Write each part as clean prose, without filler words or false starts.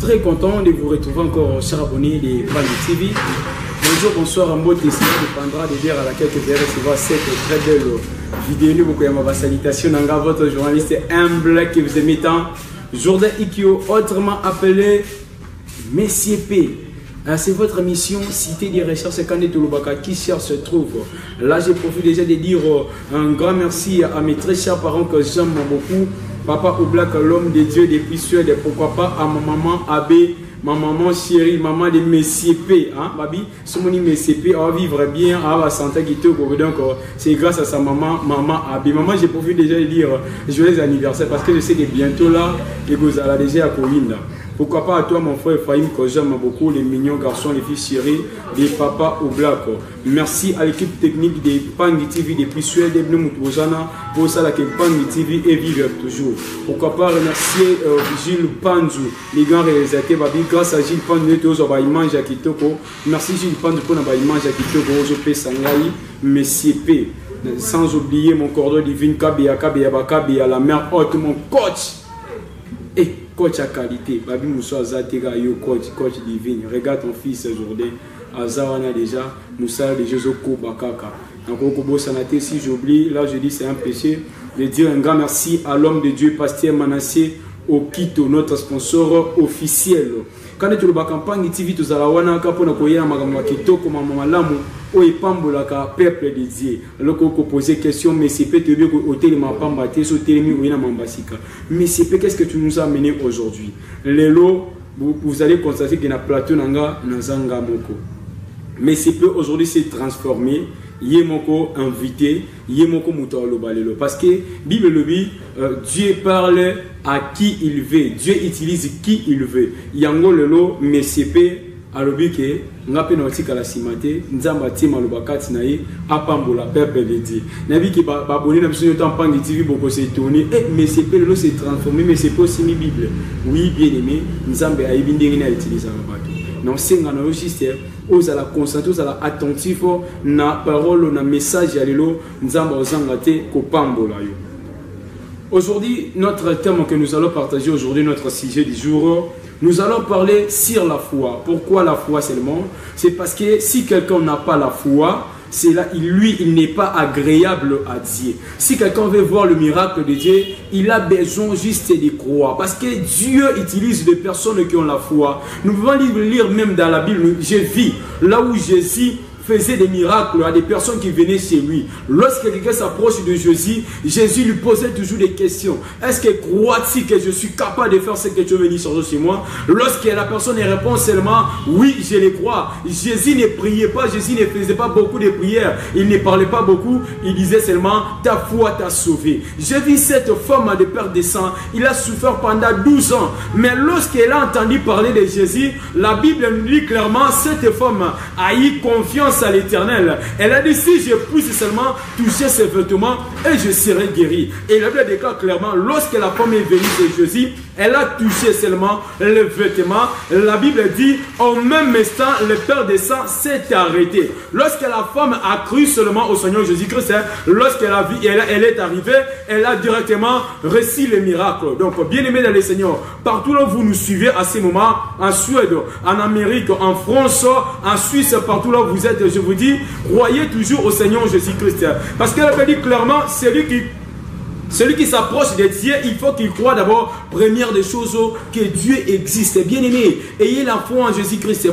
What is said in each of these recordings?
très content de vous retrouver encore, chers abonnés de Pan TV. Bonjour, bonsoir, un beau testé dépendra de dire à laquelle vous allez recevoir cette très belle vidéo. Beaucoup de ma salutation à votre journaliste humble qui vous aime tant, Jourdain Ikio, autrement appelé Messie P. C'est votre mission, cité des recherches Kandé Touloubaka, qui cherche se trouve. Là, je profite déjà de dire un grand merci à mes très chers parents que j'aime beaucoup. Papa Oblak, l'homme de Dieu, des puissants, et pourquoi pas à ma maman Abbé, ma maman chérie, maman de Messie P. Hein, Babi, ce moni Messie P, on va vivre bien, à la santé qui te donc c'est grâce à sa maman, maman Abbé. Maman, j'ai profité déjà de dire joyeux anniversaire parce que je sais que bientôt là, et vous allez déjà à Corinne. Pourquoi pas à toi, mon frère Ephraim, que j'aime beaucoup, les mignons garçons, les filles chéries, les papas au black. Merci à l'équipe technique des Pangi TV, des Pissuels, des Bnoumoutouzana, pour ça que Pangi TV est vivre toujours. Pourquoi pas remercier Gilles Panzou, les grands réalisateurs, grâce à Gilles Panzou, nous avons mange à Kitoko. Merci Gilles Panzou pour nous mange à Kitoko, Ozopé Sangaï, Messie P. Sans oublier mon cordon divin, Kabia, la mère haute, mon coach. Et coach à qualité, Babi Moussa Zatega, yo coach divine. Regarde ton fils aujourd'hui. Azawana déjà, Moussa de Josoko Bakaka. Donc au Kobo Sanaté, si j'oublie, là je dis c'est un péché. De dire un grand merci à l'homme de Dieu, Pasteur Manassé Okito, notre sponsor officiel. Quand tu le campagne TV, tu as la wana kapona koyena magambo kitoko mama malamu o epambolaka peuple de Dieu. Alors qu'on pose question, mais c'est peut-être que hôtel m'a pambaté so telemi oyena mambasika. Mais c'est peut qu'est-ce que tu nous as amené aujourd'hui? Lelo, vous allez constater qu'il y a un plateau nanga nazanga moko. Mais c'est peu aujourd'hui s'est transformé. Yemoko invité, Yemoko Moutalo Balelo. Parce que Bible le dit, Dieu parle à qui il veut, Dieu utilise qui il veut. Yango lelo mesepe alobike ngape na otika la simate nzamba tima lobakati na ye apambola peuple de Dieu. Nabi ki baboni na biso temps pangi TV boko se tourner et mesepe lelo s'est transformé mais c'est pas aussi mi Bible. Oui bien aimé, nzamba ayibi ndenge na utiliser bato. Non c'est ngana juste aux à la concentré, aux à la attentif na parole na message ya lelo nzamba ozangate ko pambola yo. Aujourd'hui, notre thème que nous allons partager aujourd'hui, notre sujet du jour, nous allons parler sur la foi. Pourquoi la foi seulement? C'est parce que si quelqu'un n'a pas la foi, c'est là, il n'est pas agréable à Dieu. Si quelqu'un veut voir le miracle de Dieu, il a besoin juste de croire. Parce que Dieu utilise des personnes qui ont la foi. Nous pouvons lire même dans la Bible, j'ai vu là où Jésus faisait des miracles à des personnes qui venaient chez lui. Lorsque quelqu'un s'approche de Jésus, Jésus lui posait toujours des questions. Est-ce que crois-tu que je suis capable de faire ce que tu veux venir changer chez moi? Lorsque la personne répond seulement oui, je le crois. Jésus ne priait pas, Jésus ne faisait pas beaucoup de prières. Il ne parlait pas beaucoup, il disait seulement ta foi t'a sauvé. J'ai vu cette femme de perte de sang, il a souffert pendant 12 ans. Mais lorsqu'elle a entendu parler de Jésus, la Bible nous dit clairement cette femme a eu confiance à l'Éternel. Elle a dit si je puisse seulement toucher ses vêtements et je serai guéri. Et la Bible déclare clairement lorsque la femme est venue de Jésus, elle a touché seulement les vêtements. La Bible dit en même instant le père des sang s'est arrêté. Lorsque la femme a cru seulement au Seigneur Jésus-Christ, lorsqu'elle a vu, elle est arrivée, elle a directement reçu le miracle. Donc bien aimé dans le Seigneur, partout là où vous nous suivez à ce moment, en Suède, en Amérique, en France, en Suisse, partout là où vous êtes, je vous dis, croyez toujours au Seigneur Jésus-Christ. Parce qu'elle a dit clairement, celui qui s'approche de Dieu, il faut qu'il croit d'abord, première des choses, que Dieu existe. Bien aimé, ayez la foi en Jésus-Christ.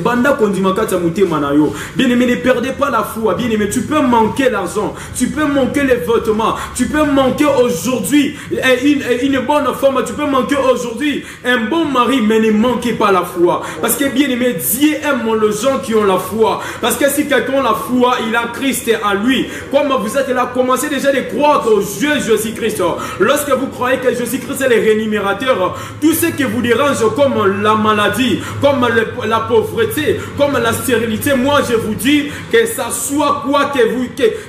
Bien aimé, ne perdez pas la foi. Bien aimé, tu peux manquer l'argent, tu peux manquer les vêtements, tu peux manquer aujourd'hui une bonne femme, tu peux manquer aujourd'hui un bon mari, mais ne manquez pas la foi. Parce que bien aimé, Dieu aime les gens qui ont la foi. Parce que si quelqu'un a la foi, il a Christ à lui. Comme vous êtes là, commencez déjà de croire au Dieu Jésus-Christ. Lorsque vous croyez que Jésus-Christ est le rémunérateur, tout ce qui vous dérange comme la maladie, comme la pauvreté, comme la stérilité, moi je vous dis que ça soit quoi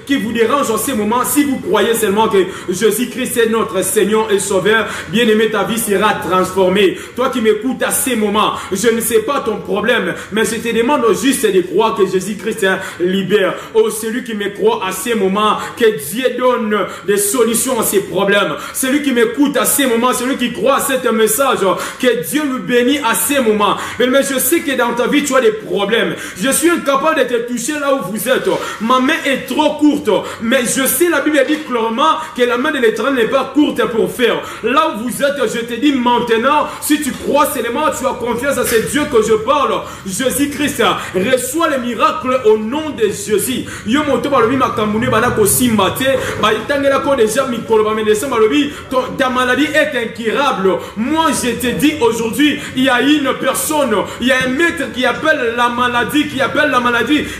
qui vous dérange en ce moment, si vous croyez seulement que Jésus-Christ est notre Seigneur et Sauveur, bien aimé, ta vie sera transformée. Toi qui m'écoutes à ce moment, je ne sais pas ton problème, mais je te demande juste de croire que Jésus-Christ libère. Oh, celui qui me croit à ce moment, que Dieu donne des solutions à ses problèmes. problèmes. Celui qui m'écoute à ces moments, celui qui croit à ce message, que Dieu lui bénit à ces moments. Mais je sais que dans ta vie, tu as des problèmes. Je suis incapable de te toucher là où vous êtes. Ma main est trop courte. Mais je sais, la Bible dit clairement que la main de l'Éternel n'est pas courte pour faire. Là où vous êtes, je te dis maintenant, si tu crois seulement, tu as confiance à ce Dieu que je parle. Jésus-Christ, reçois les miracles au nom de Jésus. Yo moto balobi makamune bana ko simbate, ba itangela ko déjà mikolo ba médecin balobi, ta maladie est incurable. Moi je te dis aujourd'hui, il y a une personne, il y a un maître qui appelle la maladie,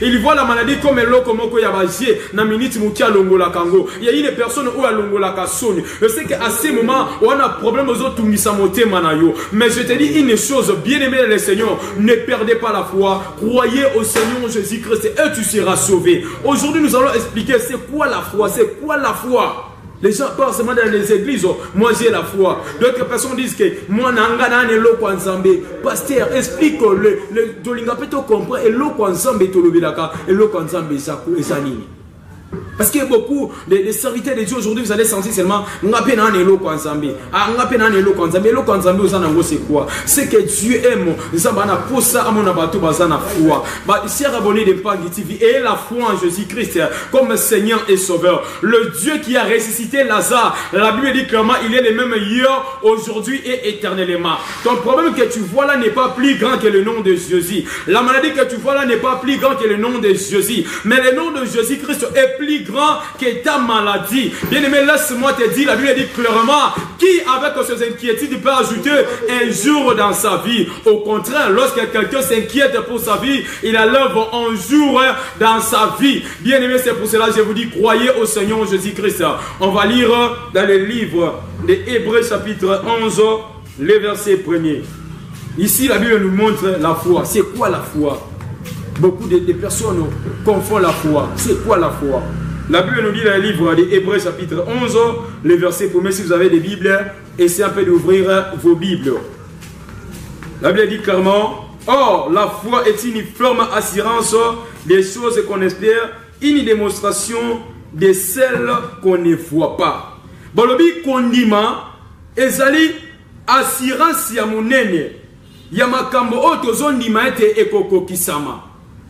il voit la maladie comme un loko moko ya bagie na minute mukia longola kango. Il y a une personne où a longola kasoni. Je sais qu'à ces moments on a problème aux autres tungisa motema na yo, mais je te dis une chose, bien-aimé le Seigneur, ne perdez pas la foi, croyez au Seigneur Jésus-Christ et tu seras sauvé. Aujourd'hui nous allons expliquer c'est quoi la foi, c'est quoi la foi. Les gens parlent seulement dans les églises, moi j'ai la foi. D'autres personnes disent que moi nangana ne loko nzambe. Pasteur, explique le dolinga peto comprend et loko nzambe to lobelaka et loko nzambe ezanini. Parce que beaucoup de serviteurs de Dieu aujourd'hui, vous allez sentir seulement c'est quoi? C'est que Dieu aime. Et la foi en Jésus-Christ comme Seigneur et Sauveur. Le Dieu qui a ressuscité Lazare, la Bible dit clairement, il est le même hier, aujourd'hui et éternellement. Ton problème que tu vois là n'est pas plus grand que le nom de Jésus. La maladie que tu vois là n'est pas plus grand que le nom de Jésus. Mais le nom de Jésus-Christ est plus grand que ta maladie. Bien aimé, laisse-moi te dire, la Bible dit clairement, qui avec ses inquiétudes peut ajouter un jour dans sa vie. Au contraire, lorsque quelqu'un s'inquiète pour sa vie, il enlève un jour dans sa vie. Bien aimé, c'est pour cela que je vous dis, croyez au Seigneur Jésus-Christ. On va lire dans le livre des Hébreux chapitre 11, le verset 1er. Ici, la Bible nous montre la foi. C'est quoi la foi? Beaucoup de personnes confondent la foi. C'est quoi la foi? La Bible nous dit dans le livre des Hébreux chapitre 11, le verset 1er. Si vous avez des Bibles, essayez un peu d'ouvrir vos Bibles. La Bible dit clairement, or la foi est une ferme assurance des choses qu'on espère, une démonstration de celles qu'on ne voit pas. Bolobi kondima ezali assurance ya monene ya makambo oyo tozondima ete ekoko kisama.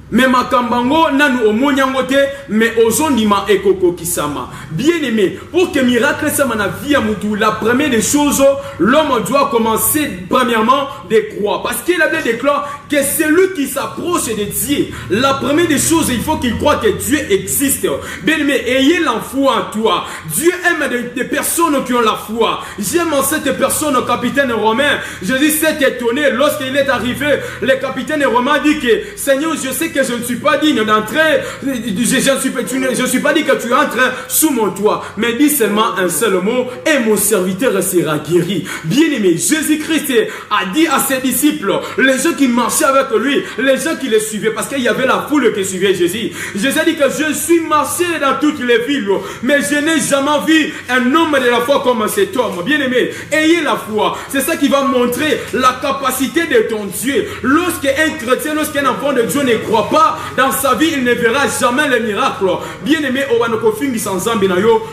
Mais makambango nanu omonyango te, mais ozondima ekoko kisama. Bien aimé, pour que miracle sama na vie à mutu, la première des choses, l'homme doit commencer premièrement de croire. Parce qu'il a bien déclaré que c'est lui qui s'approche de Dieu. La première des choses, il faut qu'il croit que Dieu existe. Bien aimé, ayez la foi en toi. Dieu aime des personnes qui ont la foi. J'aime cette personne, capitaine romain. Jésus s'est étonné lorsqu'il est arrivé. Le capitaine romain dit que Seigneur, je sais que je ne suis pas digne d'entrer, je ne suis pas dit que tu entres sous mon toit, mais dis seulement un seul mot et mon serviteur sera guéri. Bien aimé, Jésus-Christ a dit à ses disciples, les gens qui marchaient avec lui, les gens qui le suivaient, parce qu'il y avait la foule qui suivait Jésus. Jésus a dit que je suis marché dans toutes les villes, mais je n'ai jamais vu un homme de la foi comme cet homme. Bien aimé, ayez la foi. C'est ça qui va montrer la capacité de ton Dieu. Lorsqu'un chrétien, lorsqu'un enfant de Dieu ne croit pas dans sa vie, il ne verra jamais les miracles. Bien aimé,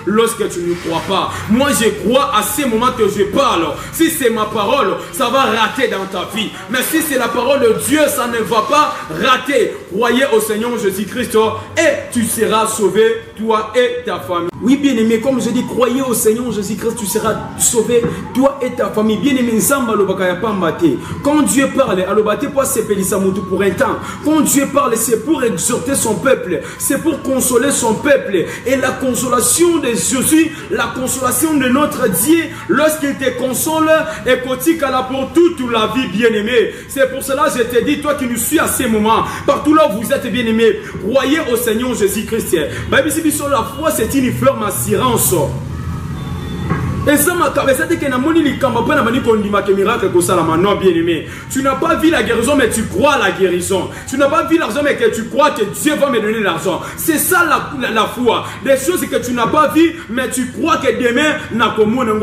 lorsque tu ne crois pas. Moi, je crois à ces moments que je parle. Si c'est ma parole, ça va rater dans ta vie. Mais si c'est la parole de Dieu, ça ne va pas rater. Croyez au Seigneur Jésus-Christ et tu seras sauvé, toi et ta famille. Oui, bien aimé, comme je dis, croyez au Seigneur Jésus-Christ, tu seras sauvé, toi et ta famille. Bien aimé, quand Dieu parle, pour un temps. Quand Dieu parle, c'est pour exhorter son peuple, c'est pour consoler son peuple. Et la consolation de Jésus, la consolation de notre Dieu, lorsqu'il te console, est pour toute la vie, bien aimé. C'est pour cela que je te dis, toi qui nous suis à ces moments, partout là où vous êtes bien aimé, croyez au Seigneur Jésus-Christ. La foi, c'est une ferme assurance. Et ça m'a dit que miracle non bien aimé. Tu n'as pas vu la guérison mais tu crois à la guérison. Tu n'as pas vu l'argent mais que tu crois que Dieu va me donner l'argent. C'est ça la foi. Des choses que tu n'as pas vu mais tu crois que demain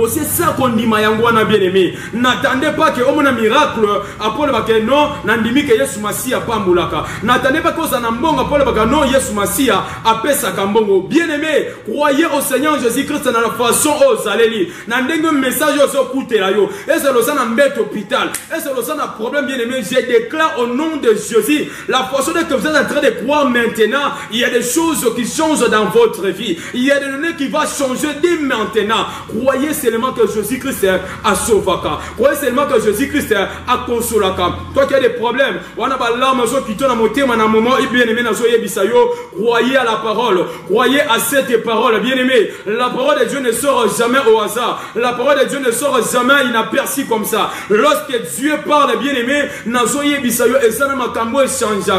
c'est ça qu'on dit mayangwana bien aimé. N'attendez pas que on a miracle après le non n'andimi que Yesu Masia pambulaka. N'attendez pas que ça n'ambonga après le non Yesu Masia apesa kambongo. Bien aimé, croyez au Seigneur Jésus-Christ dans la façon aux allez n'andenge message aux écoutez là yo. Et c'est le sang en bête hôpital. Et c'est le sang un problème bien aimé. Je déclare au nom de Jésus la façon que vous êtes en train de croire maintenant. Il y a des choses qui changent dans votre vie. Il y a des données qui vont changer dès maintenant. Croyez seulement que Jésus-Christ a sauvé. Croyez seulement que Jésus-Christ a consolé. Toi qui as des problèmes, on a pas l'arme qui tourne à monter à un moment bien aimé dans soyez bisayo. Croyez à la parole. Croyez à cette parole bien aimé. La parole de Dieu ne sort jamais au hasard. La parole de Dieu ne sort jamais inaperçue comme ça. Lorsque Dieu parle bien aimé, nazoye bisayo et ça n'a pas changé.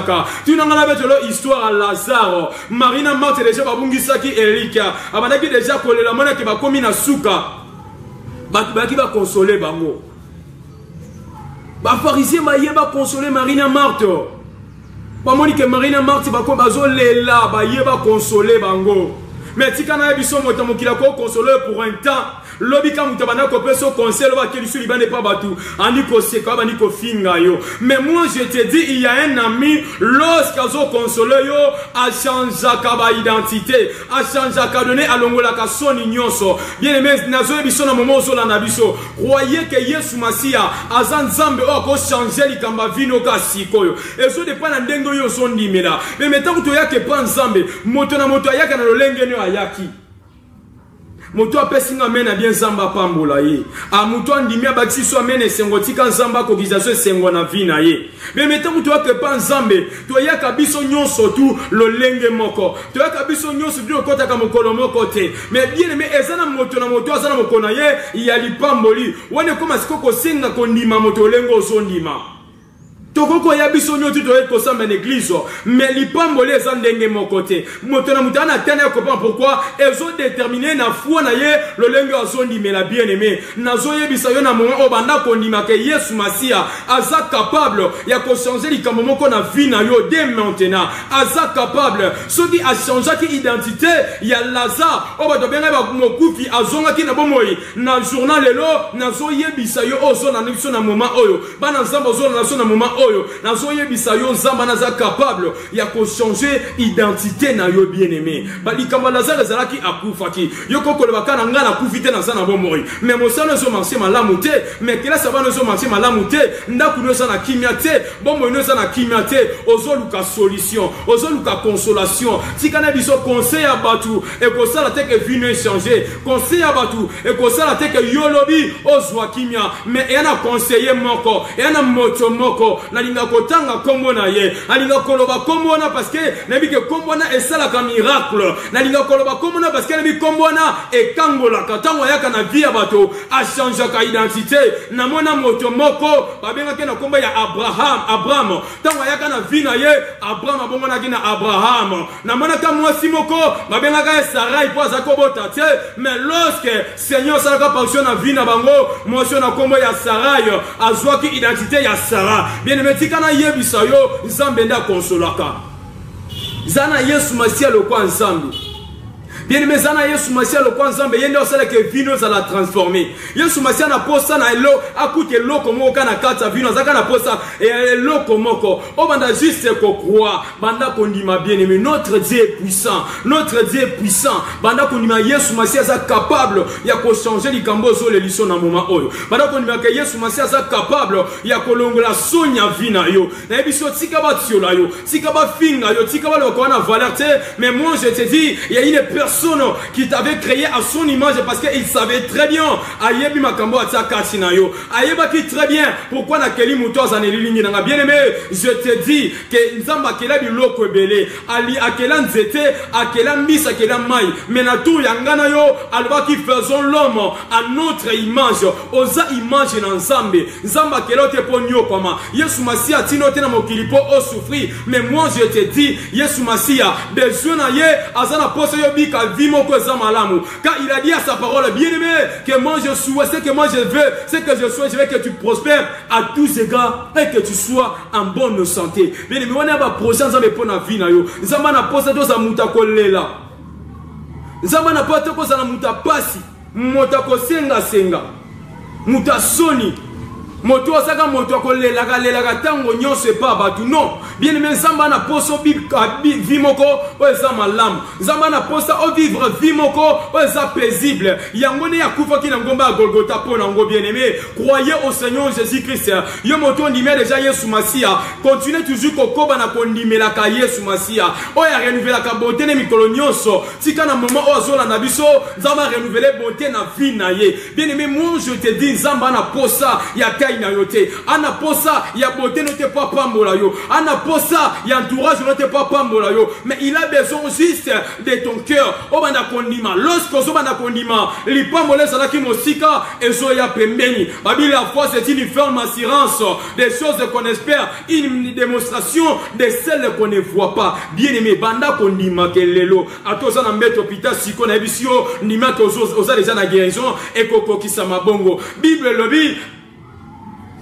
Tu n'as pas vu l'histoire à Lazare. Marina Marthe déjà babungisaki Elika. Abandaki déjà collé la monnaie qui va commis na souka. Qui va consoler bango. Ba pharisien ba yeba consoler Marina Marthe. Ba moni que Marina Marthe ba ko bazole la ba yeba consoler bango. Mais si kana biso moto mokila ko consoler pour un temps. Lobi ka mutabana ko peso conseil ba ke lisuli ba ne pas batu ani ko seka ba ni ko finga yo. Mais moi je te dis il y a un ami lorsqu'azo consoler yo a changé ka identité, a changé ka donner à longola ka son nyonso. Bien aimé nazo biso na moment zo la na biso. Croyez que Yesu Masia azan nzambe o ko changer likamba vino ka sikoyo. Ezo de pa na ndengo yo so ndimela. Mais maintenant to yake pa nzambe moto na moto yaka na lolenge no ayaki. Moto apesinga mena bien zamba pambola ye. A moto andimi abakisi so mena sengotika nzamba ko gizaso sengo na vina ye. Mais mettons moto akepa nzambe, to yaka biso nyonso tu lolenge moko. To yaka biso nyonso tu okota ka mokolo moko te. Mais bien aimé ezana moto na moto azana mokona ye, ya lipamboli. Wane koma sikoko senga ko ndima moto lengo so ndima. Tokoko ya biso nyotu to eko samba l'église mais lipambole eza ndenge mokote moto na mutana tena comprend pourquoi elles ont déterminé na foi na ye lolenge azondi mais la bien-aimé nazo yebisa yo na moment obanda kondima ke Yesu Masia aza capable ya ko changer likambo moko na vie na yo dès maintenant aza capable soki a changer ki identité ya Lazare obato benga ba mokufi azonga ki na bomoi na journal lelo nazo yebisa yo ozo na niso na moment oyo bana nzamba ozo na so na moment oyo nazoye bisayo nzamba naza capable ya ko changer identité na yo bien-aimé balikamba Lazare zalaki akufaki yo kokolo bakana ngana kufite na sana bomoi mais mosano zo marché malamu te mais kela sabano zo marché malamu te ndaku no sana kimia te bomoi no sana kimia te ozo luka solution ozo luka consolation tikana biso conseil ya batu e ko sala te que vino changer conseil ya batu e ko sala te que yolobi ozwa kimia mais yana conseiller moko yana moto moko nalinga kotanga kombo na ye alinga koloba kombo na parce que nabi ke kombo na esala ka miracle nalinga koloba kombo na parce que nabi kombo na ekangola katango yaka na vie ya bato a changer ka identité na mona moto moko babenga ke na kombo ya Abraham tango yaka na vie na ye Abraham bongo na kina Abraham na mona ka mwasi moko babenga ka Sarai po azako bota te mais lorsque Seigneur salaka passion na vie na bango mwasi na kombo ya Sarai azwa ki identité ya Sarah bien-aimé tikana yebisa yo nzambe nda konsolaka zana Yesu Masia lokwa nzambe bien-aimé zana Yesu Masia lokwa nzambe yende osala ke vino za la transformer Yesu Masia na posa na elo akute loko moko kana kata vino zaka na posa et loko moko o banda juste ko croire banda kondima bien-aimé notre Dieu est puissant banda kondima Yesu Masia za capable ya ko changer likambo zo le liso na moment oyo banda kondima ke Yesu Masia za capable ya ko longola sonya vina yo na biso tika ba tiola yo tika ba finga yo tika ba lokwa na valeur te mais moi je te dis il y a une personne qui t'avait créé à son image parce qu'il savait très bien ayebi makambo ataka sinayo ayeba ki très bien pourquoi na keli muto azaneli lingi na bien-aimé je te dis que nzamba kela biloko ebele ali akela nzete akela mbisa akela mai mais na tout yangana yo alba qui faisons l'homme à notre image oza image na nzambe nzamba kela te ponyo koma Yesu Masia tino te na mokilipo o souffrir mais moi je te dis Yesu Masia besoin na ye azana poso yo bika ka vimo ko za malamu. Car il a dit à sa parole, bien-aimé, que moi je souhaite, ce que moi je veux, ce que je souhaite, je veux que tu prospères à tous égards et que tu sois en bonne santé. Bien-aimé, on a pas prochain ça me pour na vie na yo. Nzamba na posa to za muta kolela. Nzamba na posa ko za na muta pasi. Muta ko senga. Muta soni. Moto asaka moto akolela kalela tango nyonse pa batu non. Bien aimé nzamba na poso vimoko o eza malamu. Nzamba na posa o vivre vimoko o eza paisible. Yango ne yakufa ki na ngomba ya Golgotha po na ngo bien aimé. Croyez au Seigneur Jésus-Christ. Yo moto ndimé déjà Yesu Masia. Continuez toujours kokoba na kondimela ka Yesu Masia. O ya renouveler ka beauté ne mikolo nyonso. Tika na moment o azola na biso nzamba renouveler beauté na vie na ye. Bien aimé moi je te dis nzamba na posa ya ana posa ya beauté ne te pas pambola yo, ana posa ya entourage ne te pas pambola yo, mais il a besoin juste de ton cœur. O banda kondima lorsque zo banda kondima li pambola sala ki mosika ezo ya pembeni babi la foi c'est une ferme assurance des choses qu'on espère, une démonstration de celles qu'on ne voit pas. Bien aimé banda kondima kelelo atoza na mbeto pita siko na bisio ndima ko oza déjà na guérison et koko kisama bongo. Bible lobi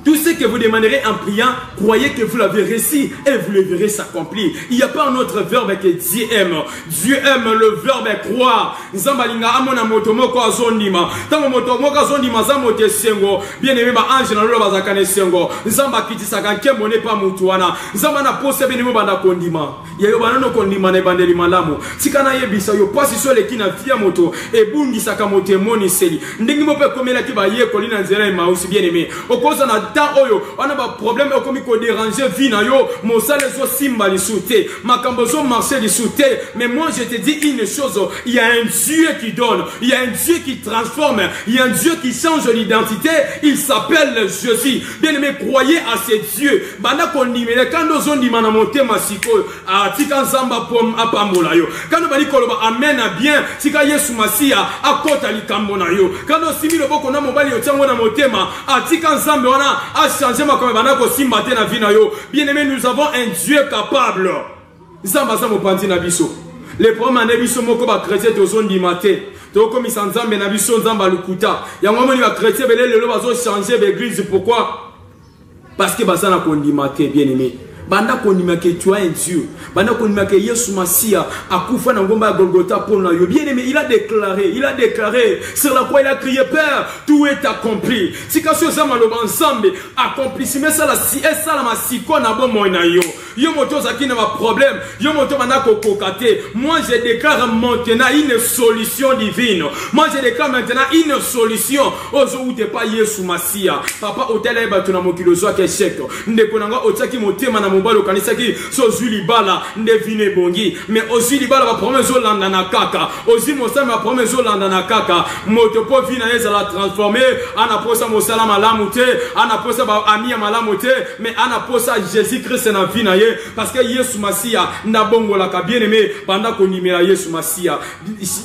tout ce que vous demanderez en priant, croyez que vous l'avez reçu et vous le verrez s'accomplir. Il n'y a pas un autre verbe que Dieu aime. Dieu aime le verbe croire. Nzambalinga amona motomoko azondima. Tango motomoko azondima zamote sengo. Bien aimé ba ange na lolo bazakane sengo. Nzamba kitisa kankembo ne pa mutuana. Nzamba na pose bien aimé banda kondima. Yeyo banano kondima ne bandeli malamu. Sikana yebisa yo pasi so le kina fia moto e bungi saka motemoni seli. Ndingi mo pe komela ki ba ye kolina nzela e mausi bien aimé. Okoza na oyo on a pas problème comme ko déranger vie na yo mon salaire so simba li souté makambo so marché li souté. Mais moi je te dis une chose, il y a un Dieu qui donne, il y a un Dieu qui transforme, il y a un Dieu qui change l'identité, il s'appelle Jésus. Bien aimé, croyez à ce Dieu. Banda kondimele quand ozo ndima na motema siko atika nzamba pom apambola yo quand bali koloba amen a bien tika Yesu Masia akota likambo na yo quand osimi loboko na mobali yo tiango na motema atika nzambe wana a changé ma comme banako simbate na vie na yo. Bien aimé, nous avons un Dieu capable. Zamba za mopandi na biso. Les premiers na biso moko ba chrétien to zondi maté. To komi sanzambe na biso nzamba lukuta. Yango moni ba chrétien belé lelo bazo changer l'église. Pourquoi? Parce que bazana kondimate bien aimé. Banda kondima que tu as un Dieu. Banda kondima que Yesu Masia akufa na ngomba ya Golgotha pour na yo. Bien aimé, il a déclaré sur la croix il a crié Père, tout est accompli. Si kaso za maloba ensemble accomplissement ça la si et ça la masiko na bon na yo. Yo moto za kina ba problème, yo moto bana kokokate. Moi je déclare maintenant une solution divine. Moi je déclare maintenant une solution. Ozo ute pas Yesu Masia. Papa hôtel ba tuna mokilo zo ke chèque. Ndeko nanga otaki motema na mobalo kanisa ki so zuli bala ndevine bongi. Mais ozuli bala ba promesse zo landa na kaka. Ozi mosama ba promesse zo landa na kaka. Moto po vina eza la transformer. Ana posa mosala malamu te, ana posa ba ami malamu te, mais ana posa Jésus Christ na vina ye parce que Yesu Masia na bongo la ka bien aimé pendant qu'on nimera Yesu Masia.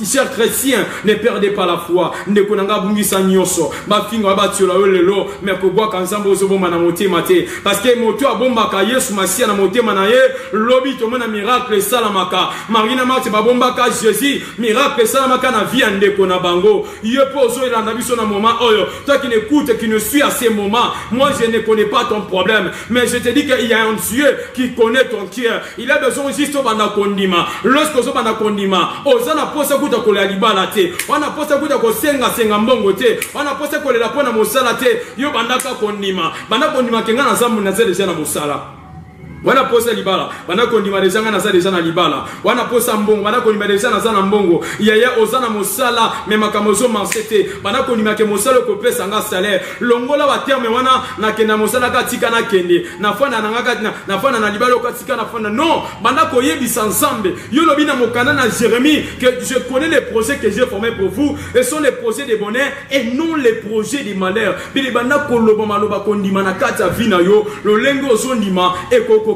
Chers chrétiens, ne perdez pas la foi. Ndeko nanga bungisa nyoso. Ba finga ba tiola lelo, mais ko bwa kanzambo ozoboma na motema te parce que moto abomba ka Yesu Masia na motema na ye, lobi to mona miracle salamaka. Marina Marti babomba ka Jésus, miracle salamaka na vie ndeko na bango. Yepo zo ilanda biso na moment oyo. Toi qui n'écoutes, qui ne suis à ces moments, moi je ne connais pas ton problème, mais je te dis qu'il y a un Dieu qui connaît ton cœur. Il a besoin juste banda kondima. Lorsque zo banda kondima, ozana posa kuta kola libala te. Wana posa kuta ko senga mbongo te. Wana posa kolela pona mosala te. Yo banda ka kondima. Banda kondima kenga na zamu na zele jana mosala. Wana posa libala, wana kondima deja na za deja na libala. Wana posa mbongo, wana kondima deja na za na mbongo. Yaya ozana mosala, me makamozo mansete. Wana kondima ke mosala ko pesa nga salaire. Longola wa terme wana na kenda mosala ka tika na kende. Na fana na ngaka na fana na libala ka tika na fana. Non, banda ko yebisa ensemble. Yo lobi na mokana na Jérémie que je connais les projets que j'ai formés pour vous. Ce sont les projets de bonheur et non les projets de malheur. Bili banda ko lobo maloba kondima na kata vina yo. Lo lengo ozondima e koko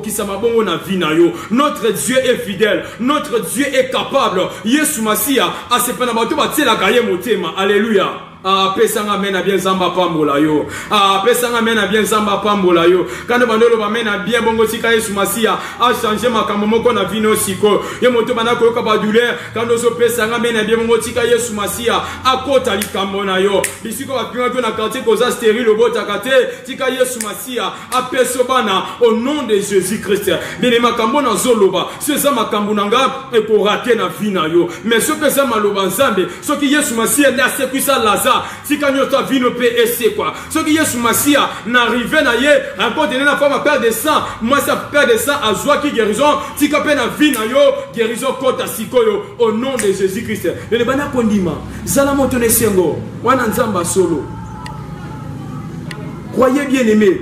notre Dieu est fidèle, notre Dieu est capable. Yesu Masia a se penabato batela kaye motema. Alléluia. pesanga mena bien zamba pambola yo. Pesanga mena bien zamba pambola yo. Quand bandolo ba mena bien bongo tika Yesu Masia a changer makambo moko na vino siko. Ye moto bana ko ka ba douleur quand ozo pesanga mena bien bongo tika Yesu Masia a kota likambo na yo. Bisiko ba pinga to na quartier koza stérile obota kate tika Yesu Masia a peso bana au nom de Jésus-Christ. Bien makambo na zoloba. Ce za makambo nanga e ko rater na vina yo. Mais ce que ça maloba nzambe, ce qui Yesu Masia na sekwisa Lazare, tika nyota vino pe ese quoi. Ce qui Yesu Masia n'arrive na ye, encore donner la femme à perdre de sang, moi ça perd de sang à joie qui guérison, tika pe na vina yo, guérison kota sikoyo au nom de Jésus-Christ. Le bana kondima, zala motone sengo, wana nzamba solo. Croyez bien aimé.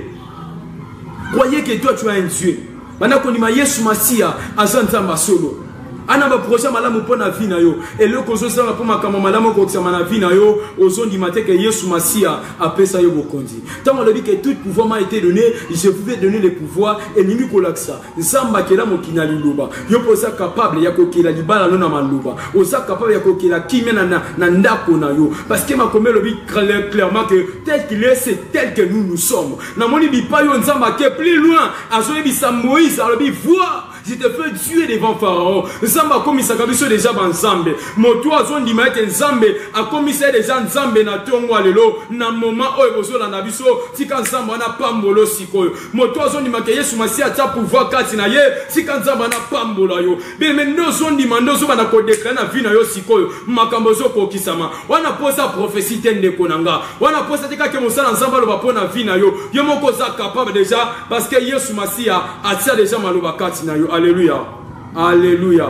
Croyez que toi tu as un Dieu. Bana kondima Yesu Masia azanzamba solo. Ana ba projet malamu pona vie na yo et le kozo sala po makama malamu ko tsama na vie na yo ozondi mate que Yesu Masia apesa yo bokondi. Tant on dit que tout pouvoir m'a été donné, je pouvais donner le pouvoir et nimi ko laksa. Nzamba kela mokina liloba. Yo posa capable ya ko kila libala no na maluba. Oza capable ya ko kila kimena na ndako na yo parce que ma comme le dit clairement que tel qu'il est c'est tel que nous sommes. Na moni bi pa yo nzamba ke plus loin azoye bi sa Moïse alors bi voir je te fais tuer devant Pharaon. Nzamba komisa kabiso déjà banzambe. Moto azondi maete nzambe akomisa déjà nzambe na tongo alelo na moment oyo bozola na biso tika nzamba na pambolo sikoyo. Moto azondi make Yesu Masia ta pouvoir kati na ye tika nzamba na pambola yo. Bien mais ndozondi mandozo bana ko déclarer na vie na yo sikoyo. Makambo zo ko kisama. Wana posa prophétie tende konanga. Wana posa tika ke mosala nzamba lo ba pona vie na yo. Yo moko za capable déjà parce que Yesu Masia atia déjà maloba kati na yo. Alléluia. Alléluia.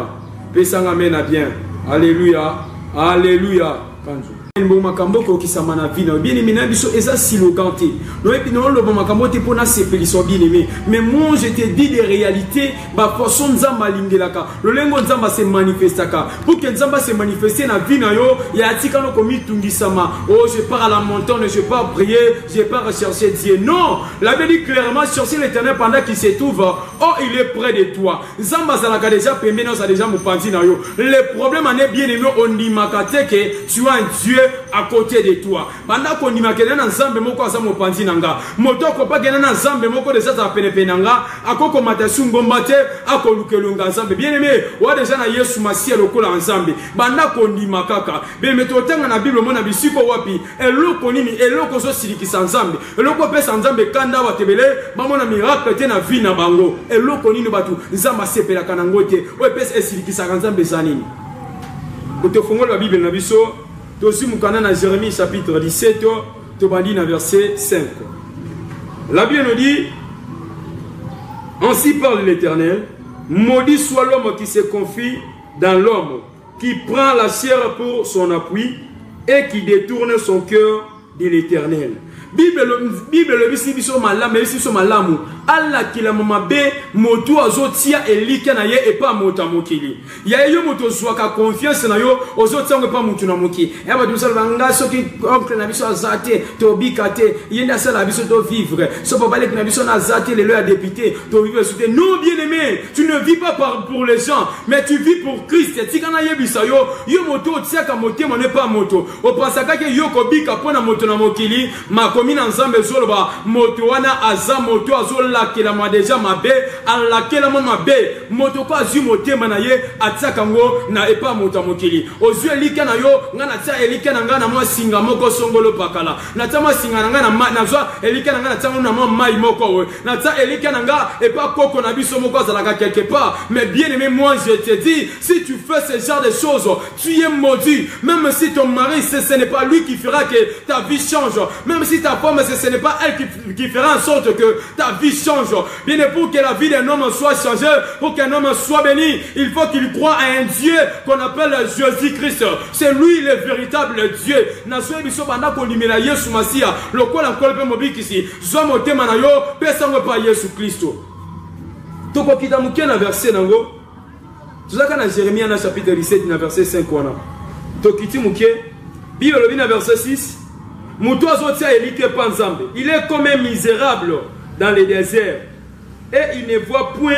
Pesanga mena bien. Alléluia. Alléluia. Kanjo. Bon makambo ko kisama na vie na bien aimé na biso eza silokanté. No epi no lo bon makambo te pona sepeliso bien aimé. Mais moi je te dis des réalités ba façon nzamba lingelaka. Le lengo nzamba se manifestaka. Pour que nzamba se manifeste na vie na yo ya atika no komi tungisama. Oh je pars à la montagne, je pars prier, je pars rechercher Dieu. Non, la Bible dit clairement chercher l'Éternel pendant qu'il se trouve. Oh il est près de toi. Nzamba zalaka déjà pembe na za déjà mopandi na yo. Le problème en est bien aimé on dit makate que tu as un Dieu à côté de toi. Banda ko ndima kenana nzambe moko aza mopanzi nanga. Motoko pa kenana nzambe moko de ça penepe nanga. Akoko matasu ngomba te akolukelunga nzambe. Bien aimé, wa déjà na Yesu Masia lokola nzambe. Banda ko ndima kaka. Bien mais totanga na Bible mona bisiko wapi. Eloko nini eloko so silikisa nzambe. Eloko pesa nzambe kanda watebele bamona miracle te na vie na bango. Eloko nini batu nzamba sepela kanango te. O pesa esilikisa nzambe zanini. Kotofongola la Bible na biso Tosi mukana na Jérémie chapitre 17, Tobandi na verset 5. La Bible nous dit, ainsi parle l'Éternel, maudit soit l'homme qui se confie dans l'homme, qui prend la chair pour son appui et qui détourne son cœur de l'Éternel. Bible biso malamu biso malamu alla kila mama be moto azotia elika na ye e pa moto mokili ya yo moto zwaka confiance na yo ozotia ngo pa moto na moki ya ba dusala banga soki oncle na biso azate to bikate yenda sala biso to vivre so papa le na biso na azate le ya député to vivre sous non bien aimé tu ne vis pas pour les gens mais tu vis pour Christ tikana yebisa yo moto tia ka motema ne pas moto o pensaka ke yo ko bika pona moto na mokili ma komina nzambe zoloba moto wana aza moto azola kela ma deja mabe ala kela mo mabe moto ko azu motema na ye ataka ngo na epa moto mokili ozu elika na yo ngana tia elika na ngana mo singa moko songolo pakala na tia mo singa na ngana na zwa elika na ngana tia na mo mai moko we na tia elika na nga epa koko na biso moko azalaka quelque part mais bien aimé moi je te dis si tu fais ce genre de choses tu es maudit même si ton mari ce n'est pas lui qui fera que ta vie change même si ta femme ce n'est pas elle qui fera en sorte que ta vie change. Bien pour que la vie d'un homme soit changée, pour qu'un homme soit béni, il faut qu'il croie à un Dieu qu'on appelle Jésus-Christ. C'est lui le véritable Dieu. Nasoye biso banda ko limela Yesu Masia, lokola nkolpe mobikisi, zo motema na yo, pesa ngo pa Yesu Kristo. Toko kita muke na verset nango. Tuzaka na Jérémie na chapitre 17 na verset 5 wana. Tokiti muke, Bible na verset 6. Il est comme un misérable dans le désert et il ne voit point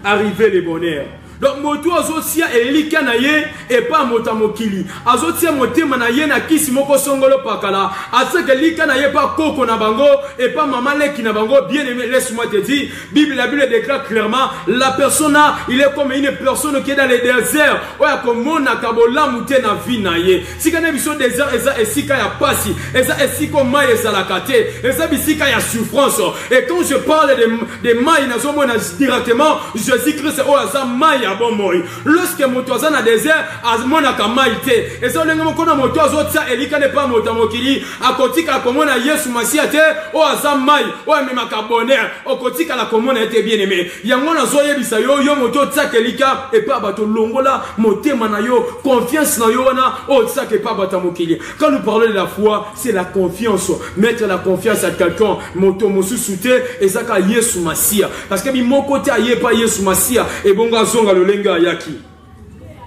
arriver le bonheur. Donc moto azotia elika na ye et pas mota mokili. Azotia motema na ye na kisi moko songolo pakala. Aseke lika na ye pas koko na bango et pas maman leki na bango. Bien aimé, laisse-moi te dire, la Bible déclare clairement, la personne il est comme une personne qui est dans le désert. Oya komona kabola mute na vie na ye. Si kana biso désert eza esika ya pasi, eza esika mai ezalakate, eza bisika ya souffrance. Et quand je parle de mai na zomona directement, Jésus-Christ oya mai ya bon moi. Lorsque moto aza na désert, azmona ka mai te. Eza lenga mokona moto azotia elika ne pas moto mokili, akotika komona Yesu Masia te, oya mai, oya memaka bonheur, okotika la komona ete bien aimé. Yango na zoye bisa yo moto tsaka elika et pas bato longola motema na yo, confiance na yo wana o tsaka pas bata mokili. Quand nous parlons de la foi, c'est la confiance. Mettre la confiance à quelqu'un, moto mosusute ezaka Yesu Masia. Parce que mi moko te aye pas Yesu Masia et bonga zonga lolenga yaki.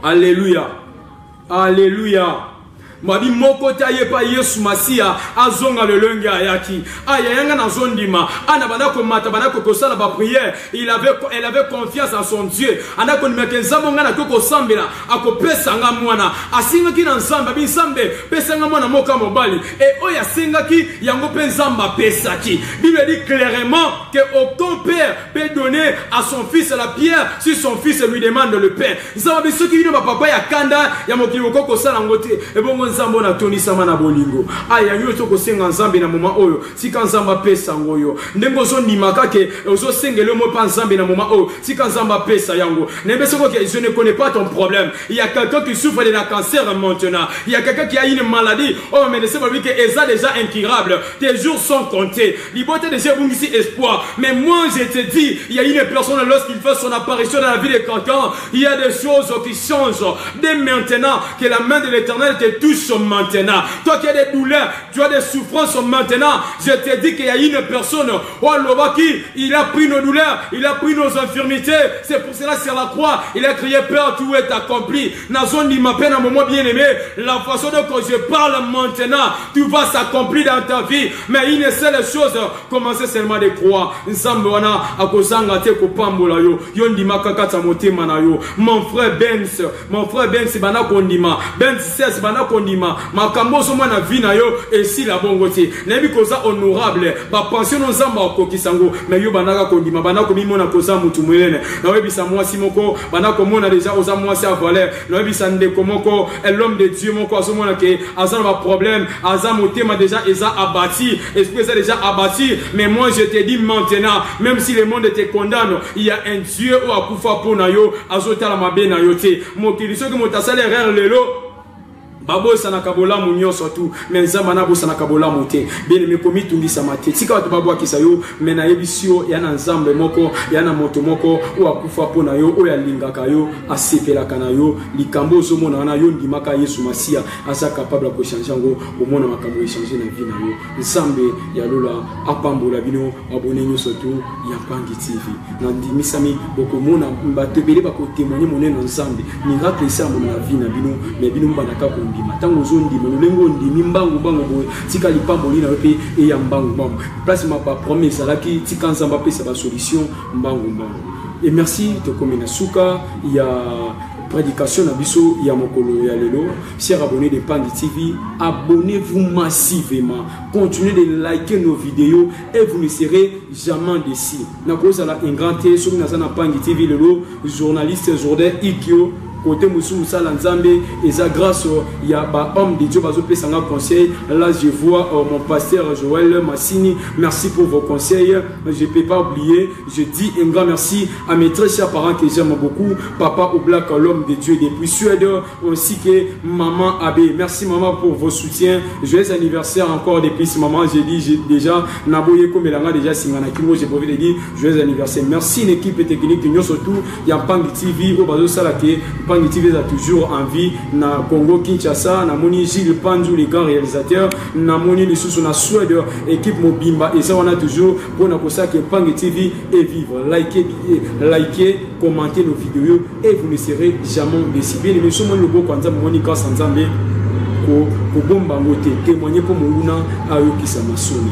Alléluia. Alléluia. Mabi moko taye pa Yesu Masia azonga le lenga yaki aya yanga na zondima ana banako mata banako kosala ba prière elle avait confiance en son Dieu ana ko nimeke nzambonga na koko sambela akopesa nga mwana asinga ki na nzamba bi nzambe pesa nga mwana moka mobali et oya singa ki yango pe nzamba pesa ki. Bible dit clairement que aucun père peut donner à son fils la pierre si son fils lui demande le pain. Nzamba biso ki bino ba papa ya kanda ya mokili koko sala ngote e bongo nzambo na toni sama na bolingo aya nyoto ko senga nzambe na moma oyo sika nzamba pesa ngoyo ndengo zo ndimaka ke ozo sengele mo pa nzambe na moma oyo sika nzamba pesa yango nembe soko ke je ne connais pas ton problème. Il y a quelqu'un qui souffre de la cancer maintenant, il y a quelqu'un qui a une maladie, oh mais c'est pas lui que est déjà incurable, tes jours sont comptés, liberté de Dieu ici espoir. Mais moi je te dis, il y a une personne lorsqu'il fait son apparition dans la vie de quelqu'un, il y a des choses qui changent dès maintenant, que la main de l'Éternel te touche maintenant. Toi qui as des douleurs, tu as des souffrances maintenant, je te dis qu'il y a une personne, oh Lobaki, il a pris nos douleurs, il a pris nos infirmités, c'est pour cela sur la croix, il a crié Père, tout est accompli. Nazon dit ma peine à moment bien aimé, la façon dont je parle maintenant, tout va s'accomplir dans ta vie, mais une seule chose, commencez seulement de croire. Nzambwana akozanga te kopambola yo, yondi makakata motema na yo. Mon frère Benz bana kondima, Benz 16 bana kondima, makambo so mwana vie na yo et si la bongote. Nebi koza honorable, ba pension nzamba okokisango, mais yo banaka kondima, bana komi mona koza mutu mwelene. Na webi sa mwasi moko, bana komona déjà oza mwasi a valeur. Na webi sa ndeko moko, l'homme de Dieu moko aso mona ke azan ba problème, azan motema déjà eza abattu, esprit est déjà abattu, mais moi je te dis maintenant, même si le monde te condamne, il y a un Dieu ou akufa pona yo, azota la mabe na yo te. Mokili soki motasale rere lelo babo sana kabola munyo surtout mais nzamba na bo sana kabola moté bien me komi tungi samate tika watu babo akisa yo mena yebisio yana nzambe moko yana moto moko o akufa pona yo o ya lingaka yo asepela kana yo likambo zo mona na yo ndimaka Yesu Masia asa capable ko changer ngo o mona makambo changer na vie na yo nzambe ya lola apambola bino abonné nyo surtout ya Pangi TV na ndimisami boko mona mbatebele ba ko témoigner monene nzambe miracle ça mona vie na bino mais bino mbandaka ko tango zondi molengo ndimi mbangu bango boy tika lipamboli na pe e ya mbangu bango place ma pa promesse la ki tika nzamba pe sa solution mbangu bango. Et merci te komena suka ya prédication na biso ya mokolo ya lelo. Chers abonnés de Pangi TV, abonnez-vous massivement, continuez de liker nos vidéos et vous ne serez jamais déçus. Na cause la ingrante sur na Pangi TV lelo journaliste Jordan Ikyo côté Moussou Moussa Lanzambe et ça grâce il y a ba homme de Dieu bazo pesa nga conseil. Là je vois mon pasteur Joël Massini, merci pour vos conseils, je peux pas oublier, je dis un grand merci à mes très chers parents que j'aime beaucoup, papa Oblak l'homme de Dieu depuis Suède, ainsi que maman Abbé. Merci maman pour vos soutiens, joyeux anniversaire encore depuis ce moment. J'ai dit déjà naboye comme elanga déjà singana kimo, j'ai profité de dire joyeux anniversaire. Merci une équipe technique nous surtout il y a Pangi TV au bazo salake. Pangi TV a toujours envie na Congo Kinshasa, na moni Gilles Pandu les grands réalisateurs, na moni les sous na Suède équipe Mobimba et ça on a toujours pour na kosa que Pangi TV est vivre. Likez, commentez nos vidéos et vous ne serez jamais déçus. Bien aimé somo le beau kwanza moni ka sanzambe ko bomba ngote témoigner pour monguna ayo kisama soni.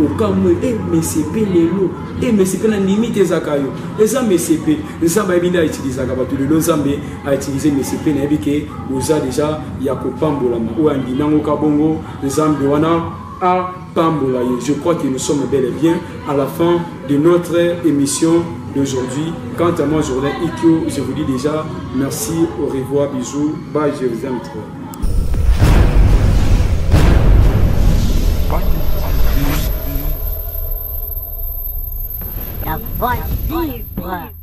okamwe MCP lelo MCP na limite ezakayo eza MCP nzamba ebinda utilisaka bato lelo nzambe a utilisé MCP na yebike oza déjà ya kopambola ma o andinango kabongo nzambe wana a pambola. Je crois que nous sommes bel et bien à la fin de notre émission d'aujourd'hui. Quant à moi, Jordan Ikyo, je vous dis déjà merci, au revoir, bisous, bye, je vous aime trop. La voix libre.